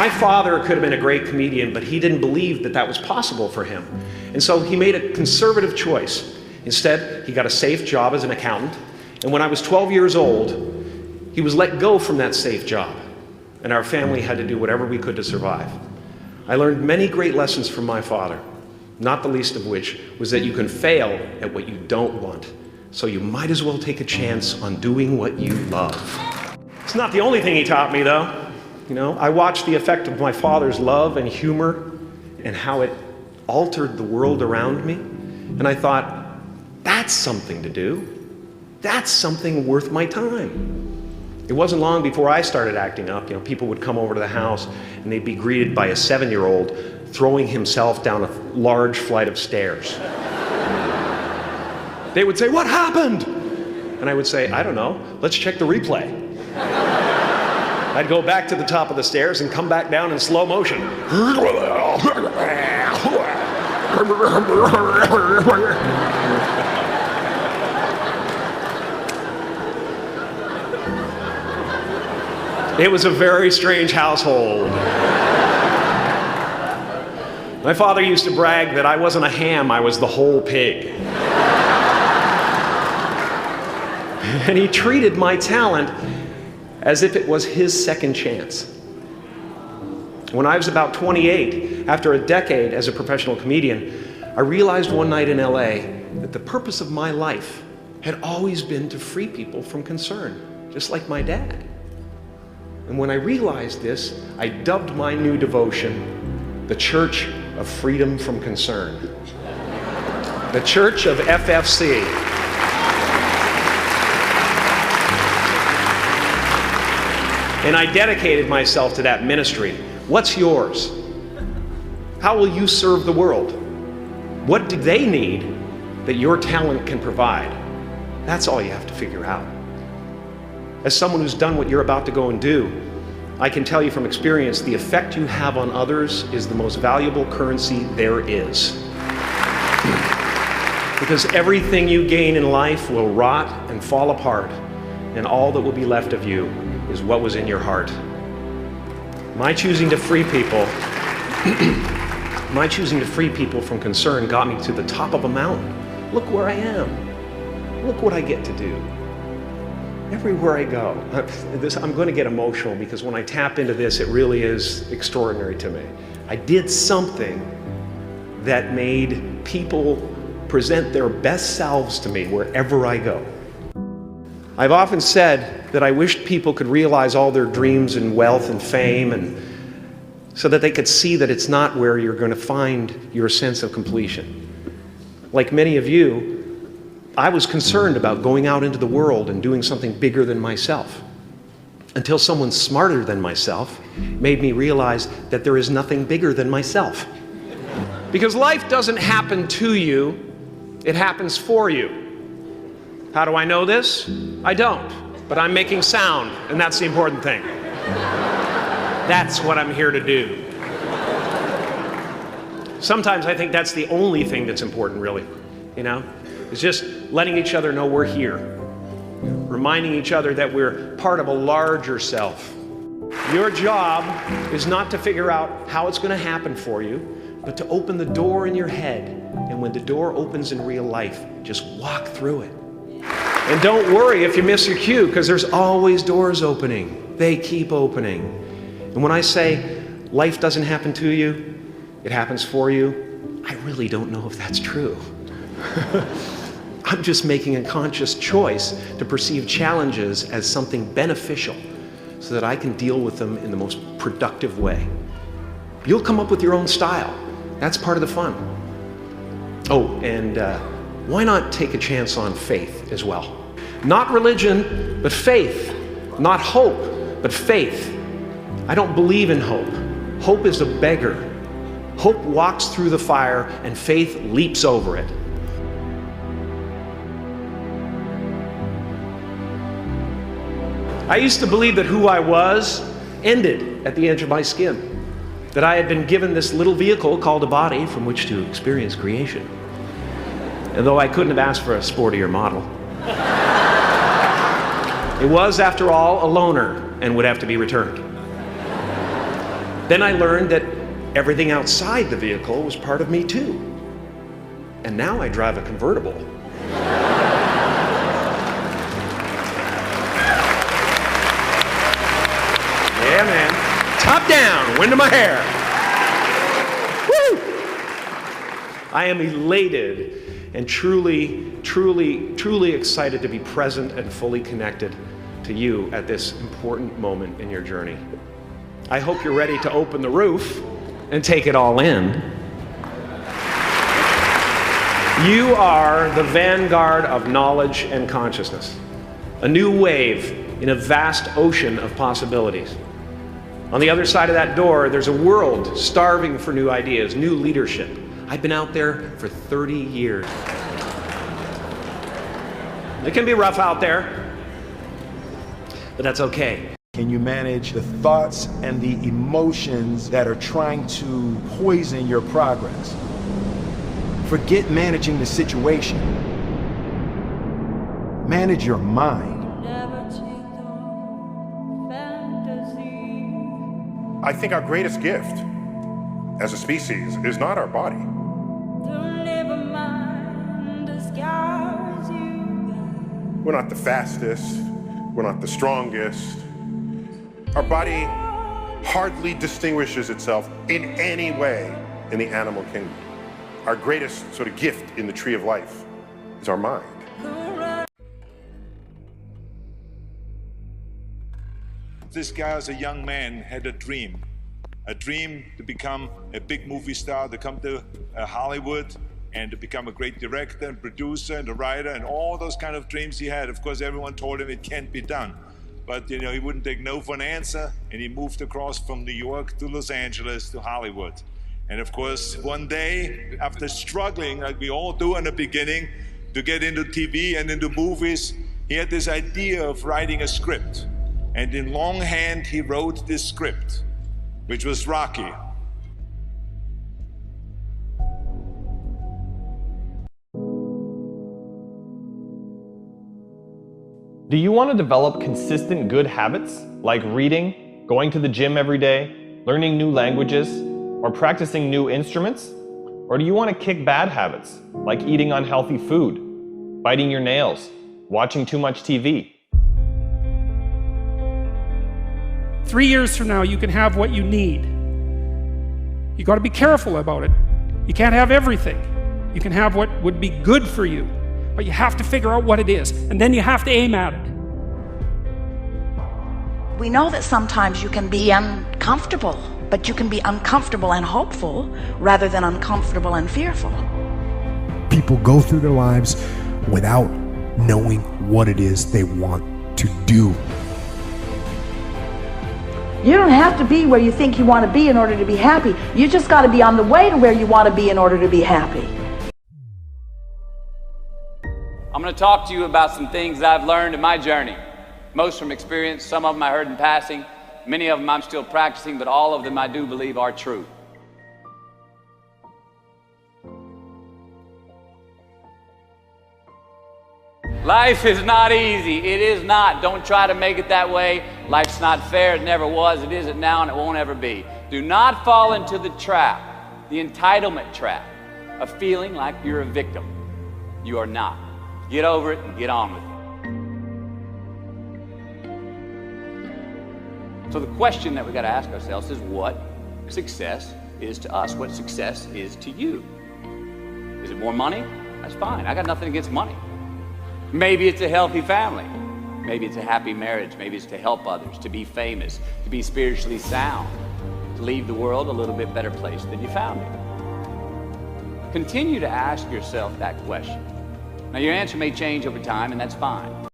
My father could have been a great comedian, but he didn't believe that that was possible for him. And so he made a conservative choice. Instead, he got a safe job as an accountant. And when I was 12 years old, he was let go from that safe job. And our family had to do whatever we could to survive. I learned many great lessons from my father, not the least of which was that you can fail at what you don't want. So you might as well take a chance on doing what you love. It's not the only thing he taught me, though. You know, I watched the effect of my father's love and humor and how it altered the world around me. And I thought, that's something to do. That's something worth my time. It wasn't long before I started acting up. You know, people would come over to the house and they'd be greeted by a 7-year-old throwing himself down a large flight of stairs. They would say, "What happened?" And I would say, "I don't know. Let's check the replay." I'd go back to the top of the stairs and come back down in slow motion. It was a very strange household. My father used to brag that I wasn't a ham, I was the whole pig. And he treated my talent as if it was his second chance. When I was about 28, after a decade as a professional comedian, I realized one night in LA that the purpose of my life had always been to free people from concern, just like my dad. And when I realized this, I dubbed my new devotion the Church of Freedom from Concern. The Church of FFC. And I dedicated myself to that ministry. What's yours? How will you serve the world? What do they need that your talent can provide? That's all you have to figure out. As someone who's done what you're about to go and do, I can tell you from experience, the effect you have on others is the most valuable currency there is. Because everything you gain in life will rot and fall apart, and all that will be left of you is what was in your heart. My choosing to free people from concern got me to the top of a mountain. Look where I am. Look what I get to do. Everywhere I go. I'm going to get emotional because when I tap into this, it really is extraordinary to me. I did something that made people present their best selves to me wherever I go. I've often said that I wished people could realize all their dreams and wealth and fame, and so that they could see that it's not where you're going to find your sense of completion. Like many of you, I was concerned about going out into the world and doing something bigger than myself, until someone smarter than myself made me realize that there is nothing bigger than myself. Because life doesn't happen to you, it happens for you. How do I know this? I don't, but I'm making sound, and that's the important thing. That's what I'm here to do. Sometimes I think that's the only thing that's important, really, you know? It's just letting each other know we're here, reminding each other that we're part of a larger self. Your job is not to figure out how it's going to happen for you, but to open the door in your head, and when the door opens in real life, just walk through it. And don't worry if you miss your cue, because there's always doors opening. They keep opening. And when I say life doesn't happen to you, it happens for you, I really don't know if that's true. I'm just making a conscious choice to perceive challenges as something beneficial so that I can deal with them in the most productive way. You'll come up with your own style. That's part of the fun. Oh, and why not take a chance on faith as well? Not religion, but faith. Not hope, but faith. I don't believe in hope. Hope is a beggar. Hope walks through the fire and faith leaps over it. I used to believe that who I was ended at the edge of my skin. That I had been given this little vehicle called a body from which to experience creation. And though I couldn't have asked for a sportier model. It was, after all, a loaner and would have to be returned. Then I learned that everything outside the vehicle was part of me too. And now I drive a convertible. Yeah, man. Top down, wind in my hair. Woo! I am elated and truly excited to be present and fully connected to you at this important moment in your journey. I hope you're ready to open the roof and take it all in. You are the vanguard of knowledge and consciousness, a new wave in a vast ocean of possibilities. On the other side of that door, there's a world starving for new ideas, new leadership. I've been out there for 30 years. It can be rough out there, but that's okay. Can you manage the thoughts and the emotions that are trying to poison your progress? Forget managing the situation. Manage your mind. I think our greatest gift as a species is not our body. We're not the fastest, we're not the strongest. Our body hardly distinguishes itself in any way in the animal kingdom. Our greatest sort of gift in the tree of life is our mind. This guy as a young man had a dream to become a big movie star, to come to Hollywood and to become a great director and producer and a writer and all those kind of dreams he had. Of course, everyone told him it can't be done. But you know, he wouldn't take no for an answer, and he moved across from New York to Los Angeles to Hollywood. And of course, one day, after struggling, like we all do in the beginning, to get into TV and into movies, he had this idea of writing a script. And in longhand, he wrote this script, which was Rocky. Do you want to develop consistent good habits like reading, going to the gym every day, learning new languages, or practicing new instruments? Or do you want to kick bad habits like eating unhealthy food, biting your nails, watching too much TV? 3 years from now, you can have what you need. You got to be careful about it. You can't have everything. You can have what would be good for you, but you have to figure out what it is, and then you have to aim at it. We know that sometimes you can be uncomfortable, but you can be uncomfortable and hopeful rather than uncomfortable and fearful. People go through their lives without knowing what it is they want to do. You don't have to be where you think you want to be in order to be happy. You just got to be on the way to where you want to be in order to be happy. I'm going to talk to you about some things I've learned in my journey. Most from experience, some of them I heard in passing, many of them I'm still practicing, but all of them I do believe are true. Life is not easy. It is not. Don't try to make it that way. Life's not fair. It never was. It isn't now, and it won't ever be. Do not fall into the trap, the entitlement trap, of feeling like you're a victim. You are not. Get over it and get on with it. So the question that we got to ask ourselves is what success is to us, what success is to you. Is it more money? That's fine. I got nothing against money. Maybe it's a healthy family. Maybe it's a happy marriage. Maybe it's to help others, to be famous, to be spiritually sound, to leave the world a little bit better place than you found it. Continue to ask yourself that question. Now, your answer may change over time, and that's fine.